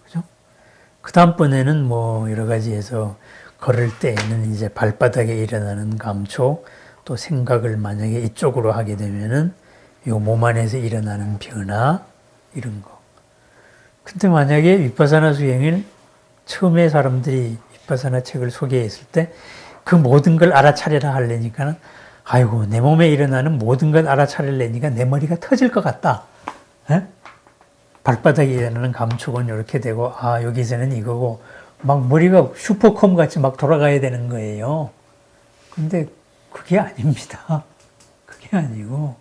그죠? 그 다음번에는 여러 가지 해서 걸을 때에는 이제 발바닥에 일어나는 감촉, 또 생각을 만약에 이쪽으로 하게 되면은 요 몸 안에서 일어나는 변화, 이런 거. 근데 만약에 윗바사나 수행을 처음에 사람들이 윗바사나 책을 소개했을 때 그 모든 걸 알아차리라 하려니까는, 아이고, 내 몸에 일어나는 모든 걸 알아차리려니까 내 머리가 터질 것 같다. 에? 발바닥에 일어나는 감촉은 이렇게 되고, 여기서는 이거고, 막 머리가 슈퍼컴 같이 막 돌아가야 되는 거예요. 근데 그게 아닙니다. 그게 아니고,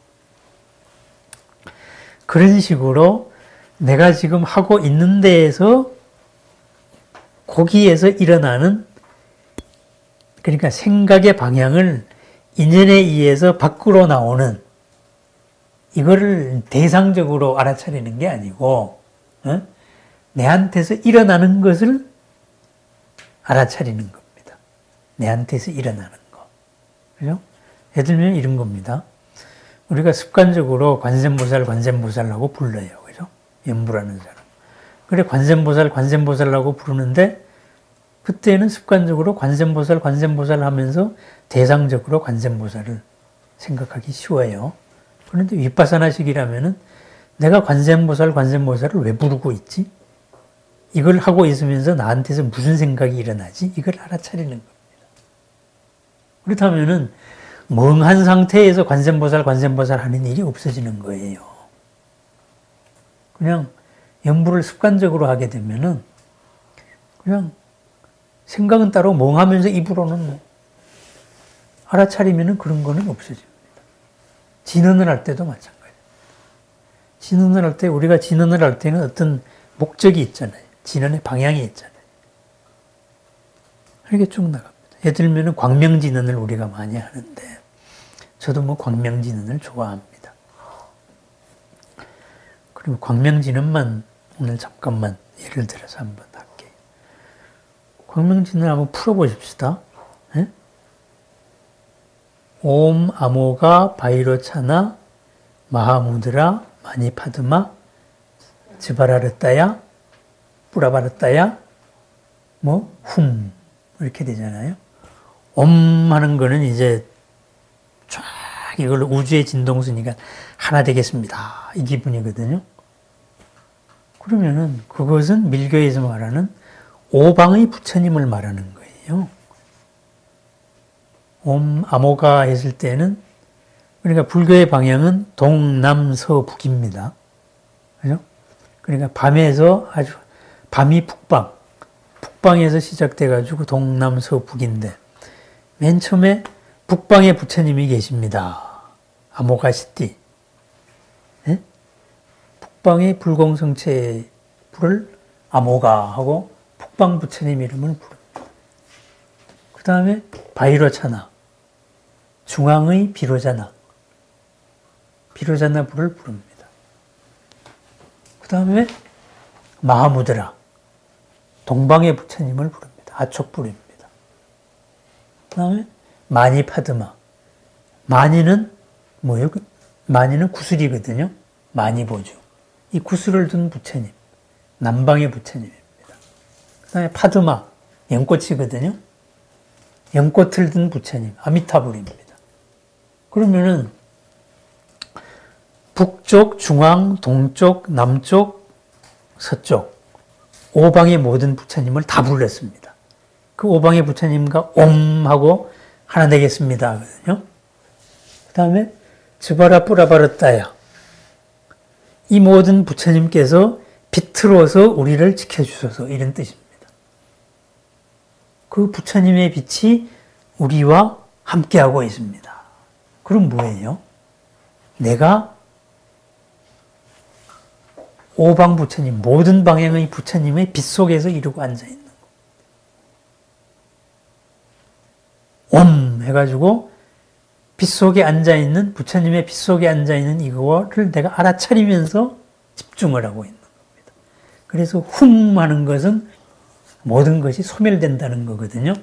그런 식으로 내가 지금 하고 있는 데에서 거기에서 일어나는, 그러니까 생각의 방향을 인연에 의해서 밖으로 나오는, 이거를 대상적으로 알아차리는 게 아니고, 내한테서 일어나는 것을 알아차리는 겁니다. 내한테서 일어나는 거. 그죠? 예를 들면 이런 겁니다. 우리가 습관적으로 관세음보살하고 불러요. 그죠? 연불하는 사람. 그래, 관세음보살하고 부르는데, 그때는 습관적으로 관세음보살 하면서 대상적으로 관세음보살을 생각하기 쉬워요. 그런데 윗바사나식이라면은 내가 관세음보살을 왜 부르고 있지? 이걸 하고 있으면서 나한테서 무슨 생각이 일어나지? 이걸 알아차리는 겁니다. 그렇다면은 멍한 상태에서 관세음보살 하는 일이 없어지는 거예요. 그냥 연부를 습관적으로 하게 되면은 그냥 생각은 따로 멍하면서 입으로는 뭐 알아차리면은 그런 거는 없어집니다. 진언을 할 때도 마찬가지입니다. 진언을 할 때 우리가 진언을 할 때는 어떤 목적이 있잖아요. 진언의 방향이 있잖아요. 이렇게 쭉 나갑니다. 예를 들면 광명진언을 우리가 많이 하는데 저도 뭐 광명진언을 좋아합니다. 그리고 광명진언만 오늘 잠깐만 예를 들어서 한번 할게요. 광명진언 한번 풀어보십시다. 네? 옴 아모가 바이로차나 마하무드라 마니파드마 즈바라르따야 뿌라바르따야 뭐 훔 이렇게 되잖아요. 옴 하는 거는 이제 쫙 이걸 우주의 진동수니까 하나 되겠습니다. 이 기분이거든요. 그러면은 그것은 밀교에서 말하는 오방의 부처님을 말하는 거예요. 옴 아모가 했을 때는 그러니까 불교의 방향은 동남서북입니다. 그죠? 그러니까 밤에서 아주 밤이 북방에서 시작돼 가지고 동남서북인데 맨 처음에 북방에 부처님이 계십니다. 아모가시띠. 네? 북방의 불공성체 불을 아모가 하고 북방 부처님 이름을 부릅니다. 그 다음에 바이로차나 중앙의 비로자나 불을 부릅니다. 그 다음에 마하무드라 동방의 부처님을 부릅니다. 아촉불입니다. 그 다음에 마니파드마 마니는 뭐예요? 마니는 구슬이거든요. 마니보주 이 구슬을 둔 부처님 남방의 부처님입니다. 그 다음에 파드마 연꽃이거든요. 연꽃을 든 부처님 아미타불입니다. 그러면은 북쪽, 중앙, 동쪽, 남쪽, 서쪽 오방의 모든 부처님을 다 불렀습니다. 그 오방의 부처님과 옴하고 하나 되겠습니다. 그 다음에 즈바라 뿌라바르따야 이 모든 부처님께서 빛으로서 우리를 지켜주소서 이런 뜻입니다. 그 부처님의 빛이 우리와 함께하고 있습니다. 그럼 뭐예요? 내가 오방 부처님, 모든 방향의 부처님의 빛 속에서 이루고 앉아있는 거. 옴 해가지고 빛 속에 앉아있는, 부처님의 빛 속에 앉아있는 이거를 내가 알아차리면서 집중을 하고 있는 겁니다. 그래서 훔 하는 것은 모든 것이 소멸된다는 거거든요.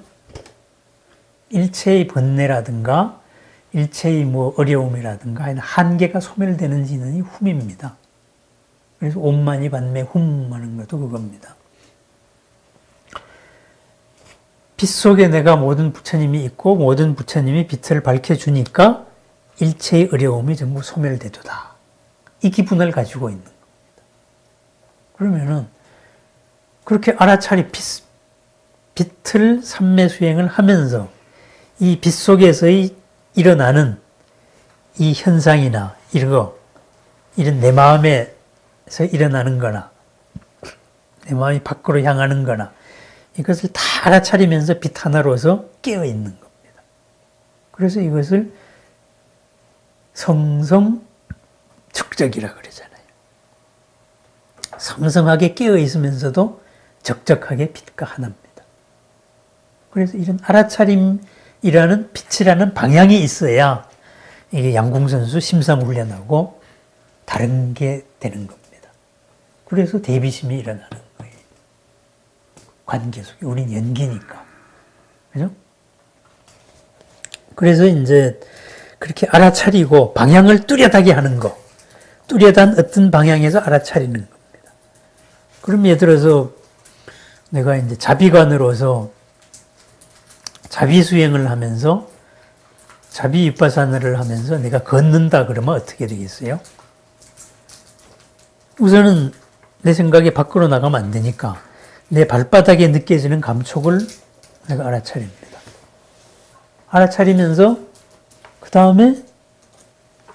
일체의 번뇌라든가 일체의 뭐 어려움이라든가 한계가 소멸되는 진언이 훔입니다. 그래서 옴마니 반매 훔 하는 것도 그겁니다. 빛 속에 내가 모든 부처님이 있고 모든 부처님이 빛을 밝혀주니까 일체의 어려움이 전부 소멸되도다. 이 기분을 가지고 있는 겁니다. 그러면은 그렇게 알아차리 빛을 삼매수행을 하면서 이 빛 속에서의 일어나는 이 현상이나 이런 내 마음에서 일어나는 거나 내 마음이 밖으로 향하는 거나 이것을 다 알아차리면서 빛 하나로서 깨어 있는 겁니다. 그래서 이것을 성성적적이라 그러잖아요. 성성하게 깨어 있으면서도 적적하게 빛과 하나입니다. 그래서 이런 알아차림이라는 빛이라는 방향이 있어야 이게 양궁선수 심사훈련하고 다른 게 되는 겁니다. 그래서 대비심이 일어나는 거예요. 관계 속에 우린 연기니까. 그죠? 그래서 이제 그렇게 알아차리고 방향을 뚜렷하게 하는 거. 뚜렷한 어떤 방향에서 알아차리는 겁니다. 그럼 예를 들어서 내가 이제 자비관으로서 자비수행을 하면서 자비윗바사나를 하면서 내가 걷는다 그러면 어떻게 되겠어요? 우선은 내 생각이 밖으로 나가면 안 되니까 내 발바닥에 느껴지는 감촉을 내가 알아차립니다. 알아차리면서 그 다음에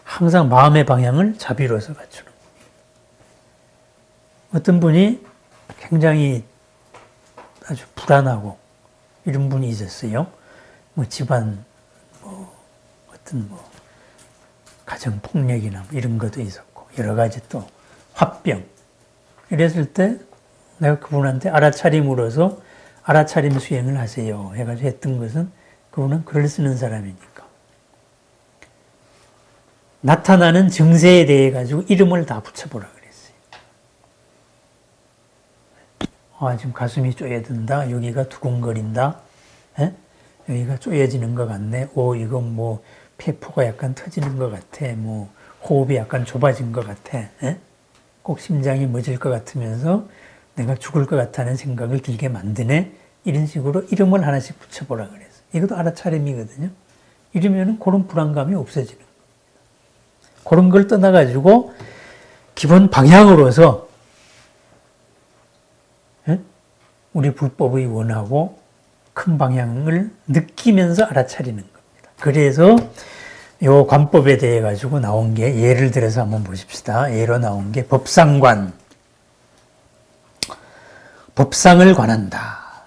항상 마음의 방향을 자비로서 갖추는 거예요. 어떤 분이 굉장히 아주 불안하고 이런 분이 있었어요. 뭐 집안 어떤 가정 폭력이나 이런 것도 있었고 여러 가지 또 화병 이랬을 때 내가 그분한테 알아차림으로써 알아차림 수행을 하세요 해가지고 했던 것은 그분은 글을 쓰는 사람이니까 나타나는 증세에 대해 가지고 이름을 다 붙여보라 그랬어요. 지금 가슴이 쪼여든다. 여기가 두근거린다. 에? 여기가 쪼여지는 것 같네. 이건 뭐 폐포가 약간 터지는 것 같아. 뭐 호흡이 약간 좁아진 것 같아. 에? 꼭 심장이 멎을 것 같으면서 내가 죽을 것 같다는 생각을 들게 만드네. 이런 식으로 이름을 하나씩 붙여보라 그랬어요. 이것도 알아차림이거든요. 이러면 그런 불안감이 없어지는 거예요. 그런 걸 떠나가지고 기본 방향으로서 우리 불법의 원하고 큰 방향을 느끼면서 알아차리는 겁니다. 그래서 요 관법에 대해 가지고 나온 게 예를 들어서 한번 보십시다. 예로 나온 게 법상관. 법상을 관한다.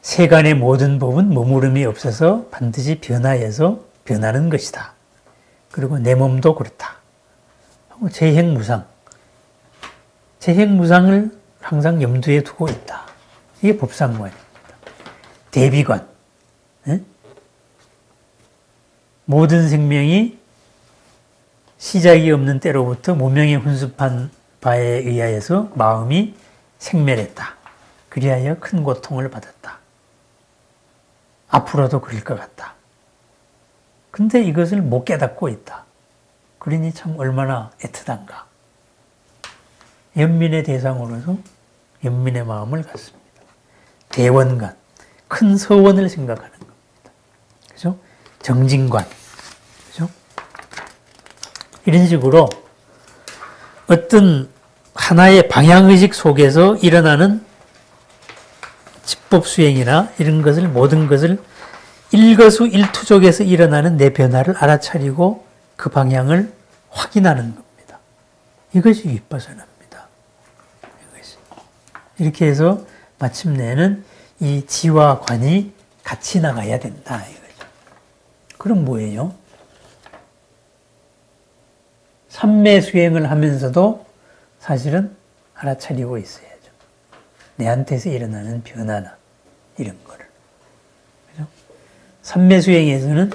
세간의 모든 법은 머무름이 없어서 반드시 변화해서 변하는 것이다. 그리고 내 몸도 그렇다. 재행무상. 재행무상을 항상 염두에 두고 있다. 이게 법상관입니다. 대비관. 모든 생명이 시작이 없는 때로부터 무명에 훈습한 바에 의하여서 마음이 생멸했다. 그리하여 큰 고통을 받았다. 앞으로도 그럴 것 같다. 근데 이것을 못 깨닫고 있다. 그러니 참 얼마나 애틋한가. 연민의 대상으로서 연민의 마음을 갖습니다. 대원관, 큰 서원을 생각하는 겁니다. 그죠? 정진관, 그죠? 이런 식으로 어떤 하나의 방향의식 속에서 일어나는 집법 수행이나 이런 것을 모든 것을 일거수일투족에서 일어나는 내 변화를 알아차리고 그 방향을 확인하는 겁니다. 이것이 윗바사나입니다. 이렇게 해서 마침내는 이 지와 관이 같이 나가야 된다. 이거죠. 그럼 뭐예요? 삼매 수행을 하면서도 사실은 알아차리고 있어야죠. 내한테서 일어나는 변화나 이런 거를. 그죠? 삼매 수행에서는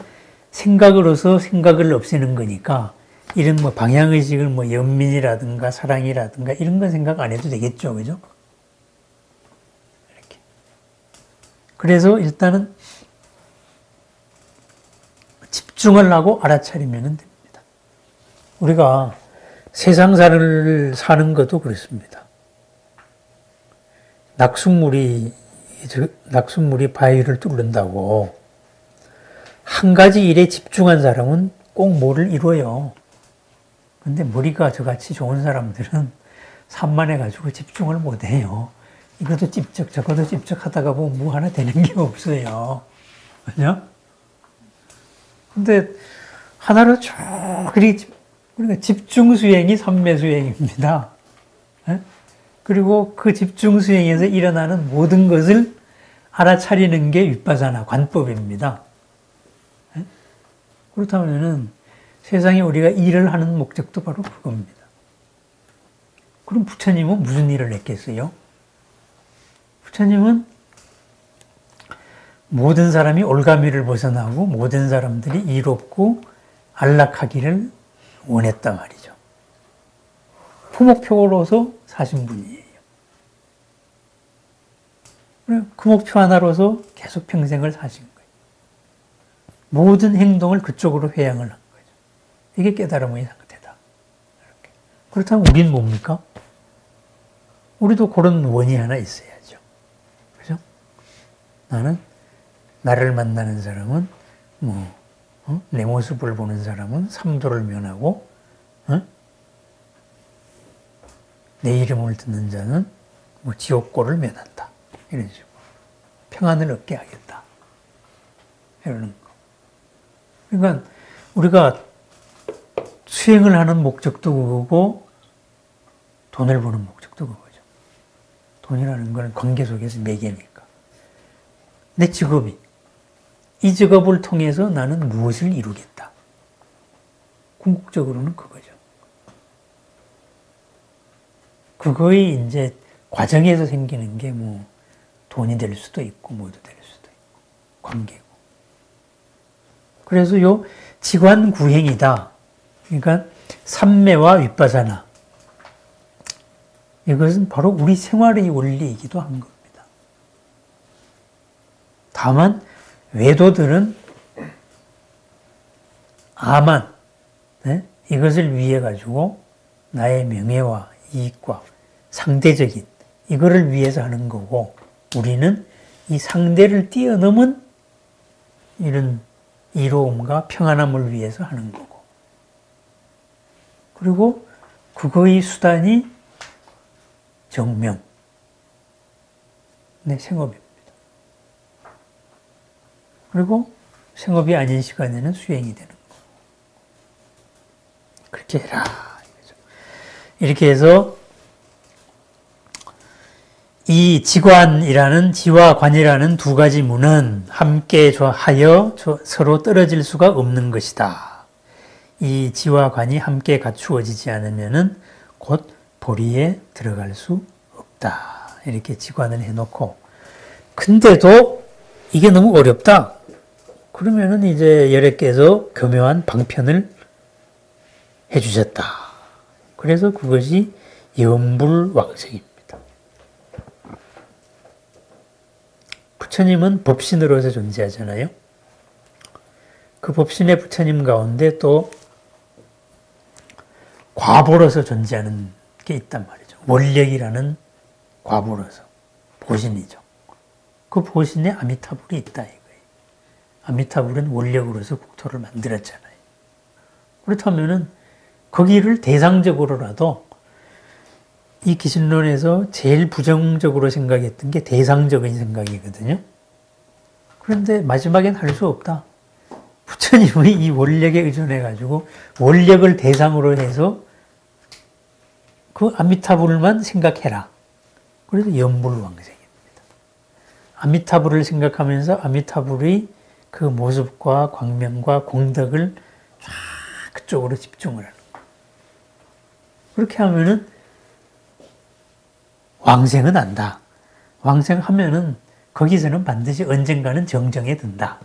생각으로서 생각을 없애는 거니까 이런 뭐 방향의식을 뭐 연민이라든가 사랑이라든가 이런 건 생각 안 해도 되겠죠. 그죠? 이렇게. 그래서 일단은 집중을 하고 알아차리면 됩니다. 우리가 세상사를 사는 것도 그렇습니다. 낙숫물이 바위를 뚫는다고 한 가지 일에 집중한 사람은 꼭 뭐를 이뤄요. 근데 머리가 저같이 좋은 사람들은 산만해가지고 집중을 못해요. 이것도 찝쩍 저것도 찝쩍 하다가 보면 뭐 하나 되는 게 없어요. 그죠? 근데 하나로 쭉 그러니까 집중 수행이 삼매 수행입니다. 그리고 그 집중 수행에서 일어나는 모든 것을 알아차리는 게 윗바사나 관법입니다. 그렇다면 세상에 우리가 일을 하는 목적도 바로 그겁니다. 그럼 부처님은 무슨 일을 했겠어요? 부처님은 모든 사람이 올가미를 벗어나고 모든 사람들이 이롭고 안락하기를 원했단 말이죠. 그 목표로서 사신 분이에요. 그 목표 하나로서 계속 평생을 사신 거예요. 모든 행동을 그쪽으로 회양을 한 거죠. 이게 깨달음의 상태다. 이렇게. 그렇다면 우리는 뭡니까? 우리도 그런 원이 하나 있어야죠. 그죠? 나는 나를 만나는 사람은 내 모습을 보는 사람은 삼도를 면하고 내 이름을 듣는 자는 뭐 지옥고를 면한다. 이런 식으로. 평안을 얻게 하겠다. 이러는 거. 그러니까 우리가 수행을 하는 목적도 그거고 돈을 버는 목적도 그거죠. 돈이라는 건 관계 속에서 매개니까. 내 직업이 이 직업을 통해서 나는 무엇을 이루겠다. 궁극적으로는 그거죠. 그거의 이제 과정에서 생기는 게 뭐 돈이 될 수도 있고 뭐도 될 수도 있고 관계고. 그래서 요 지관구행이다. 그러니까 삼매와 윗바사나 이것은 바로 우리 생활의 원리이기도 한 겁니다. 다만 외도들은 아만 이것을 위해 가지고 나의 명예와 이익과 상대적인 이거를 위해서 하는 거고 우리는 이 상대를 뛰어넘은 이런 이로움과 평안함을 위해서 하는 거고 그리고 그거의 수단이 정명, 내 생업입니다. 그리고 생업이 아닌 시간에는 수행이 되는 거. 그렇게 해라. 이렇게 해서 이 지관이라는 지와 관이라는 두 가지 무는 함께 하여 서로 떨어질 수가 없는 것이다. 이 지와 관이 함께 갖추어지지 않으면은 곧 보리에 들어갈 수 없다. 이렇게 지관을 해놓고 근데도 이게 너무 어렵다. 그러면은 이제 열애께서 교묘한 방편을 해주셨다. 그래서 그것이 염불왕생입니다. 부처님은 법신으로서 존재하잖아요. 그 법신의 부처님 가운데 또 과보로서 존재하는 게 있단 말이죠. 원력이라는 과보로서 보신이죠. 그 보신에 아미타불이 있다 이거예요. 아미타불은 원력으로서 국토를 만들었잖아요. 그렇다면은 거기를 대상적으로라도 이 기신론에서 제일 부정적으로 생각했던 게 대상적인 생각이거든요. 그런데 마지막엔 할 수 없다. 부처님의 이 원력에 의존해가지고 원력을 대상으로 해서 그 아미타불만 생각해라. 그래서 염불왕생입니다. 아미타불을 생각하면서 아미타불의 그 모습과 광명과 공덕을 쫙 그쪽으로 집중을 하는 거예요. 그렇게 하면은 왕생은 안다. 왕생하면은 거기서는 반드시 언젠가는 정정에 든다.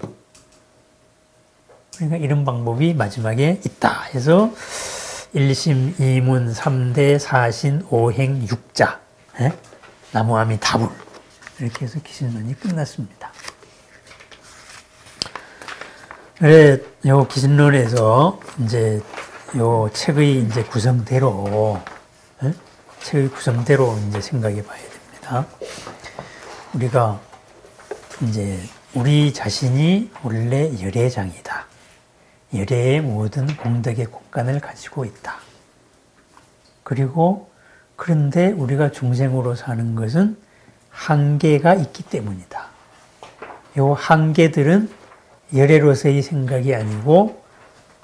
그러니까 이런 방법이 마지막에 있다 해서 1심, 2문, 3대, 4신, 5행, 6자 나무아미타불 이렇게 해서 기신론이 끝났습니다. 그래, 요 기신론에서 이제 요 책의 이제 구성대로 책의 구성대로 이제 생각해 봐야 됩니다. 우리가 이제 우리 자신이 원래 열애장이다. 열애의 모든 공덕의 공간을 가지고 있다. 그리고 그런데 우리가 중생으로 사는 것은 한계가 있기 때문이다. 요 한계들은 열애로서의 생각이 아니고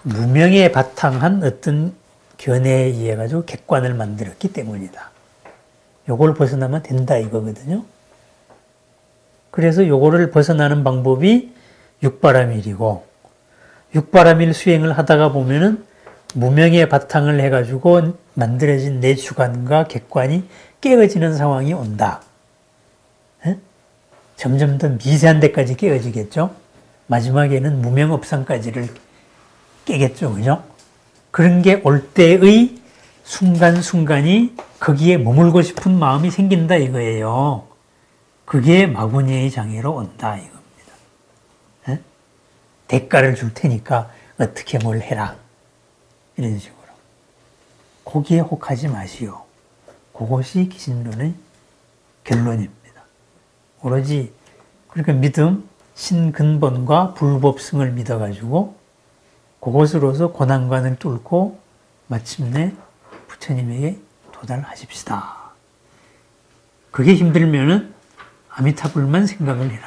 무명에 바탕한 어떤 견해에 의해 가지고 객관을 만들었기 때문이다. 요걸 벗어나면 된다 이거거든요. 그래서 요거를 벗어나는 방법이 육바라밀이고 육바라밀 수행을 하다가 보면은 무명의 바탕을 해가지고 만들어진 내 주관과 객관이 깨어지는 상황이 온다. 점점 더 미세한 데까지 깨어지겠죠. 마지막에는 무명업상까지를 깨겠죠. 그죠? 그런 게 올 때의 순간순간이 거기에 머물고 싶은 마음이 생긴다 이거예요. 그게 마구니의 장애로 온다 이겁니다. 대가를 줄 테니까 어떻게 뭘 해라. 이런 식으로. 거기에 혹하지 마시오. 그것이 기신론의 결론입니다. 오로지 그러니까 믿음, 신근본과 불법승을 믿어가지고 그것으로서 고난관을 뚫고 마침내 부처님에게 도달하십시다. 그게 힘들면은 아미타불만 생각을 해라.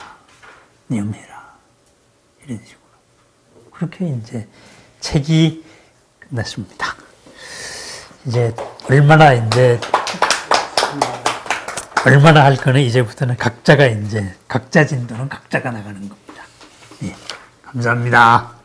염해라. 이런 식으로. 그렇게 이제 책이 끝났습니다. 이제 얼마나 할 거는 이제부터는 각자 진도는 각자가 나가는 겁니다. 예, 감사합니다.